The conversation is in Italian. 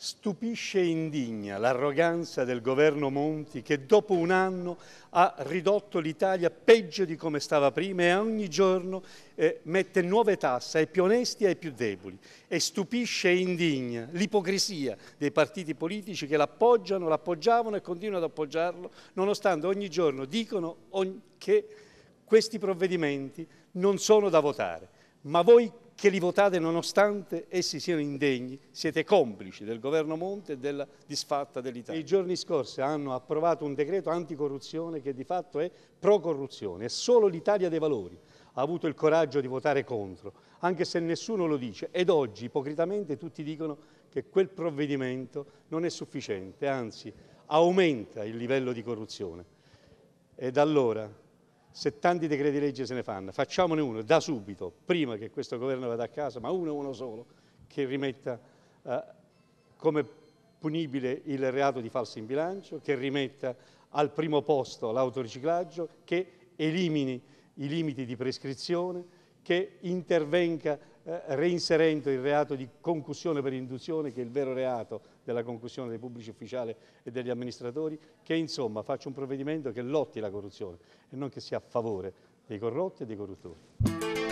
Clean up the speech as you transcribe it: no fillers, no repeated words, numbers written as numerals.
Stupisce e indigna l'arroganza del governo Monti che dopo un anno ha ridotto l'Italia peggio di come stava prima e ogni giorno mette nuove tasse ai più onesti e ai più deboli. E stupisce e indigna l'ipocrisia dei partiti politici che l'appoggiano, l'appoggiavano e continuano ad appoggiarlo, nonostante ogni giorno dicono che questi provvedimenti non sono da votare. Ma voi che li votate nonostante essi siano indegni, siete complici del governo Monti e della disfatta dell'Italia. I giorni scorsi hanno approvato un decreto anticorruzione che di fatto è pro-corruzione e solo l'Italia dei Valori ha avuto il coraggio di votare contro, anche se nessuno lo dice. Ed oggi, ipocritamente, tutti dicono che quel provvedimento non è sufficiente, anzi aumenta il livello di corruzione. Ed allora, se tanti decreti legge se ne fanno, facciamone uno da subito, prima che questo governo vada a casa, ma uno solo, che rimetta come punibile il reato di falso in bilancio, che rimetta al primo posto l'autoriciclaggio, che elimini i limiti di prescrizione, che intervenga reinserendo il reato di concussione per induzione, che è il vero reato della concussione dei pubblici ufficiali e degli amministratori, che insomma faccia un provvedimento che lotti la corruzione e non che sia a favore dei corrotti e dei corruttori.